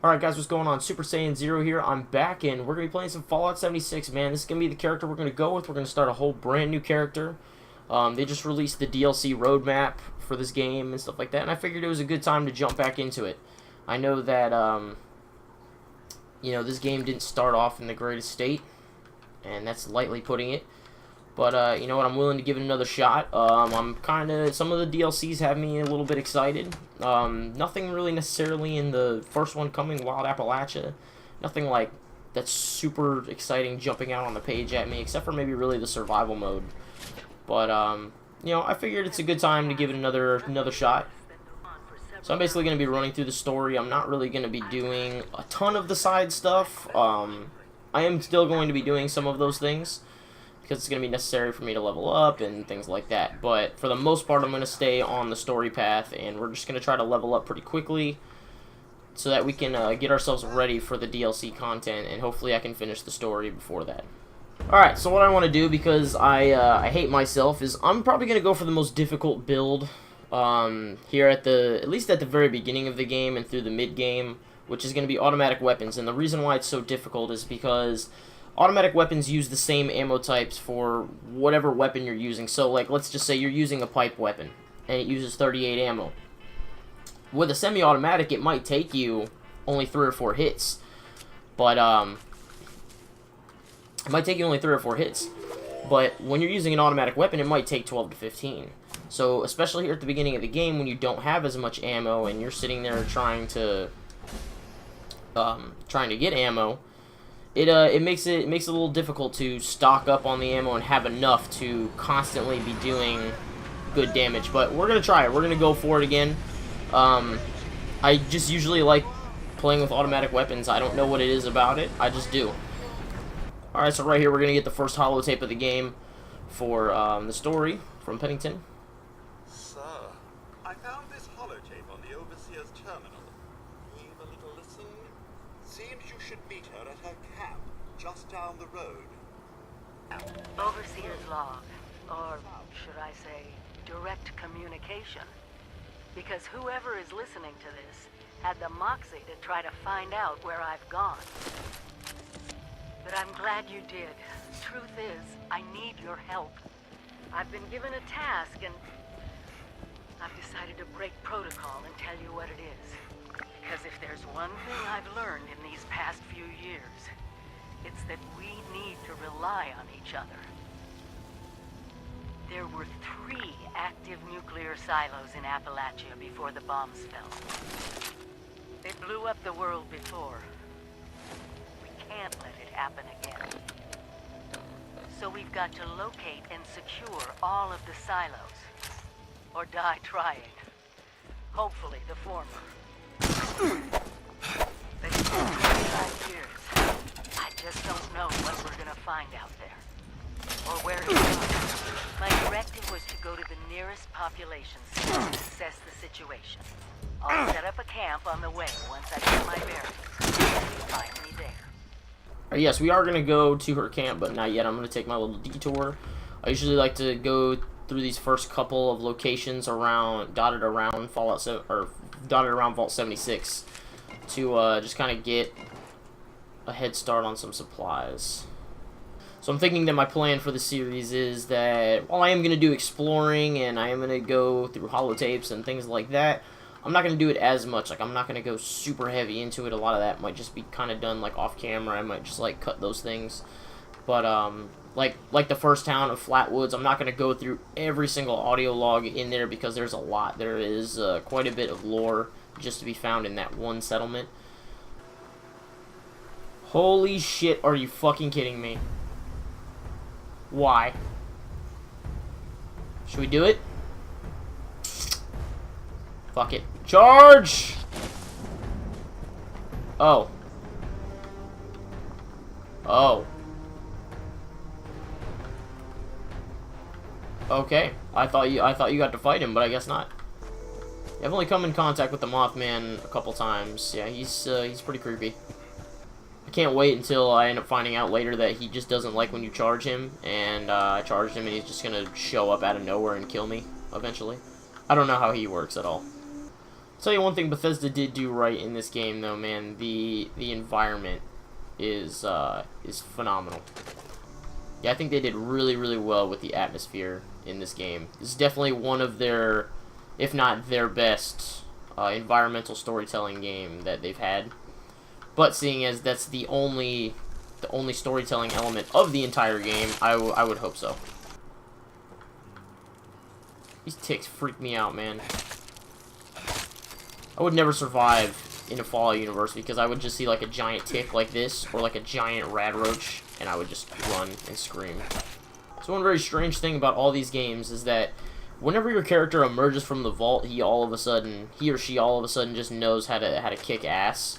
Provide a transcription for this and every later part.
Alright guys, what's going on? Super Saiyan Zero here. I'm back and we're going to be playing some Fallout 76, man. This is going to be the character we're going to go with. We're going to start a whole brand new character. They just released the DLC roadmap for this game and stuff like that, and I figured it was a good time to jump back into it. I know that, this game didn't start off in the greatest state, and that's lightly putting it. But, you know what, I'm willing to give it another shot. Some of the DLCs have me a little bit excited. Nothing really necessarily in the first one coming, Wild Appalachia. Nothing like that's super exciting jumping out on the page at me, except for maybe really the survival mode. But, I figured it's a good time to give it another shot. So I'm basically going to be running through the story. I'm not really going to be doing a ton of the side stuff. I am still going to be doing some of those things, because it's going to be necessary for me to level up and things like that. But for the most part, I'm going to stay on the story path, and we're just going to try to level up pretty quickly so that we can get ourselves ready for the DLC content, and hopefully I can finish the story before that. Alright, so what I want to do, because I hate myself, is I'm probably going to go for the most difficult build here at least at the very beginning of the game and through the mid-game, which is going to be automatic weapons. And the reason why it's so difficult is because automatic weapons use the same ammo types for whatever weapon you're using. So, like, let's just say you're using a pipe weapon, and it uses 38 ammo. With a semi-automatic, it might take you only 3 or 4 hits. But, it might take you only 3 or 4 hits. But when you're using an automatic weapon, it might take 12 to 15. So, especially here at the beginning of the game, when you don't have as much ammo, and you're sitting there trying to get ammo, it makes it a little difficult to stock up on the ammo and have enough to constantly be doing good damage. But we're gonna try it. We're gonna go for it again. I just usually like playing with automatic weapons. I don't know what it is about it. I just do. All right, so right here we're gonna get the first holotape of the game for the story from Pennington. Sir, I found this holotape on the Overseer's terminal. Give a little listen. Seems you should meet her at her camp, just down the road. Overseer's log, or should I say, direct communication. Because whoever is listening to this had the moxie to try to find out where I've gone. But I'm glad you did. Truth is, I need your help. I've been given a task, and I've decided to break protocol and tell you what it is. Because if there's one thing I've learned in these past few years, it's that we need to rely on each other. There were 3 active nuclear silos in Appalachia before the bombs fell. They blew up the world before. We can't let it happen again. So we've got to locate and secure all of the silos. Or die trying. Hopefully the former. But it's been 25 years. I just don't know what we're gonna find out there. Or where to go. My directive was to go to the nearest population center and assess the situation. I'll set up a camp on the way once I get my bearings. You'll find me there. Yes, we are going to go to her camp, but not yet. I'm going to take my little detour. I usually like to go through these first couple of locations dotted around Vault 76 to just kind of get a head start on some supplies. So I'm thinking that my plan for the series is that while I am going to do exploring and I am going to go through holotapes and things like that, I'm not going to do it as much. Like, I'm not going to go super heavy into it. A lot of that might just be kind of done like off camera. I might just like cut those things. But like the first town of Flatwoods, I'm not going to go through every single audio log in there because there's a lot. There is quite a bit of lore just to be found in that one settlement. Holy shit, are you fucking kidding me? Why? Should we do it? Fuck it. Charge! Oh. Oh. Okay. I thought you got to fight him, but I guess not. I've only come in contact with the Mothman a couple times. Yeah, he's pretty creepy. I can't wait until I end up finding out later that he just doesn't like when you charge him, and I charged him and he's just gonna show up out of nowhere and kill me eventually. I don't know how he works at all. Tell you one thing Bethesda did do right in this game, though, man. The environment is phenomenal. Yeah, I think they did really, really well with the atmosphere in this game. This is definitely one of their, if not their best, environmental storytelling game that they've had. But seeing as that's the only storytelling element of the entire game, I would hope so. These ticks freak me out, man. I would never survive in a Fallout universe because I would just see like a giant tick like this or like a giant rad roach and I would just run and scream. So one very strange thing about all these games is that whenever your character emerges from the vault, he or she all of a sudden just knows how to kick ass.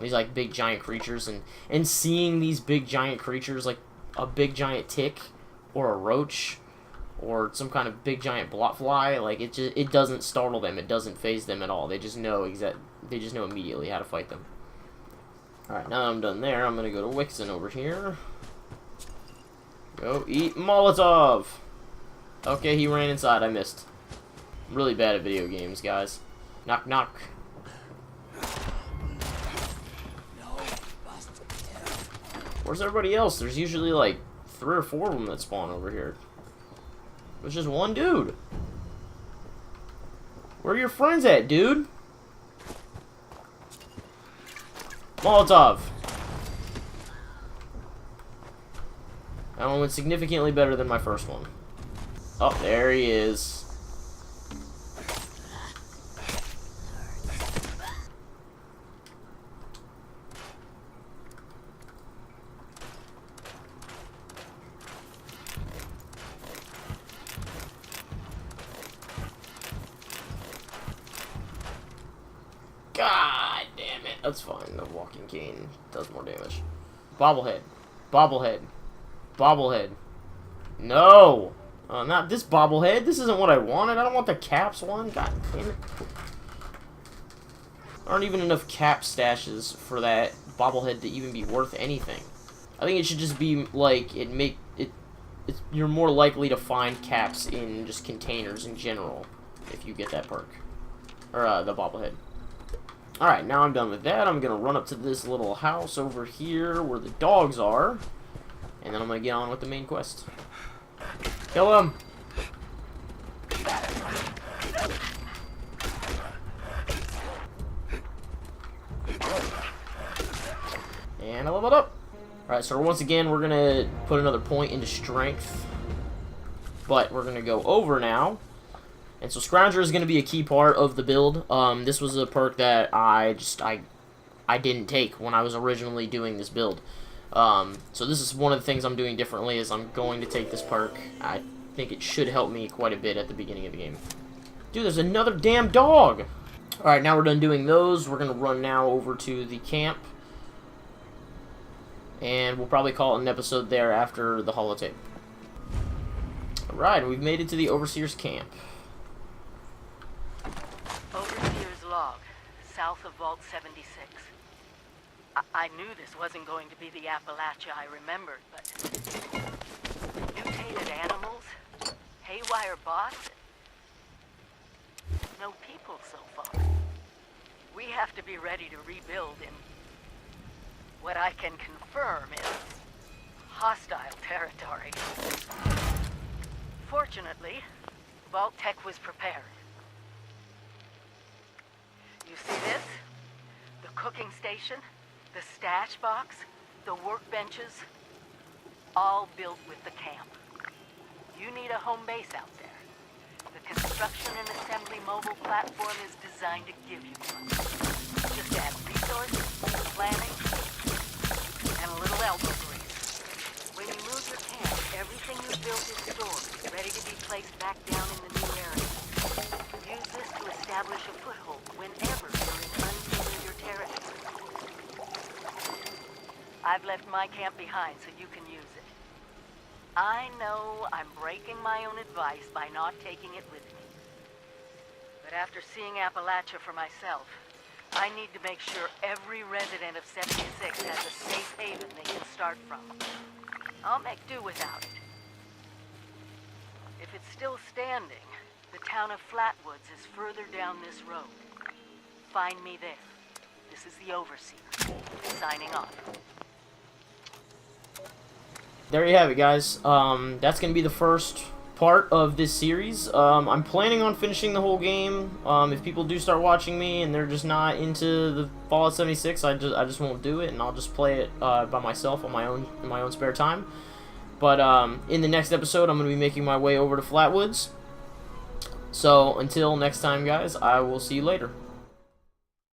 These like big giant creatures and seeing these big giant creatures like a big giant tick or a roach or some kind of big giant blotfly, like it doesn't startle them, it doesn't phase them at all. They just know immediately how to fight them. Alright, now that I'm done there, I'm gonna go to Wixon over here. Go eat Molotov! Okay, he ran inside, I missed. I'm really bad at video games, guys. Knock knock. Where's everybody else? There's usually like 3 or 4 of them that spawn over here. There's just one dude. Where are your friends at, dude? Molotov. That one went significantly better than my first one. Oh, there he is. God damn it. That's fine. The walking cane does more damage. Bobblehead. Bobblehead. Bobblehead. No! Not this bobblehead. This isn't what I wanted. I don't want the caps one. God damn it. There aren't even enough cap stashes for that bobblehead to even be worth anything. I think it should just be like you're more likely to find caps in just containers in general if you get that perk. Or the bobblehead. Alright, now I'm done with that. I'm going to run up to this little house over here where the dogs are. And then I'm going to get on with the main quest. Kill him! And I leveled up. Alright, so once again, we're going to put another point into strength. But we're going to go over now. And so Scrounger is going to be a key part of the build. This was a perk that I didn't take when I was originally doing this build. So this is one of the things I'm doing differently is I'm going to take this perk. I think it should help me quite a bit at the beginning of the game. Dude, there's another damn dog! Alright, now we're done doing those. We're going to run now over to the camp. And we'll probably call it an episode there after the holotape. Alright, we've made it to the Overseer's camp. Overseer's log, south of Vault 76. I knew this wasn't going to be the Appalachia I remembered, but... mutated animals? Haywire bots? No people so far. We have to be ready to rebuild in... what I can confirm is... hostile territory. Fortunately, Vault Tec was prepared. You see this? The cooking station, the stash box, the workbenches, all built with the camp. You need a home base out there. The construction and assembly mobile platform is designed to give you one. Just add resources, planning, and a little elbow grease. When you move your camp, everything you built is stored, ready to be placed back down in the new area. Use this to establish a foothold whenever you're in unfamiliar territory. I've left my camp behind so you can use it. I know I'm breaking my own advice by not taking it with me. But after seeing Appalachia for myself, I need to make sure every resident of 76 has a safe haven they can start from. I'll make do without it. If it's still standing, the town of Flatwoods is further down this road. find me there. This is the Overseer, signing off. There you have it, guys. That's going to be the first part of this series. I'm planning on finishing the whole game. If people do start watching me and they're just not into the Fallout 76, I just won't do it, and I'll just play it by myself on in my own spare time. But in the next episode, I'm going to be making my way over to Flatwoods. So until next time, guys, I will see you later.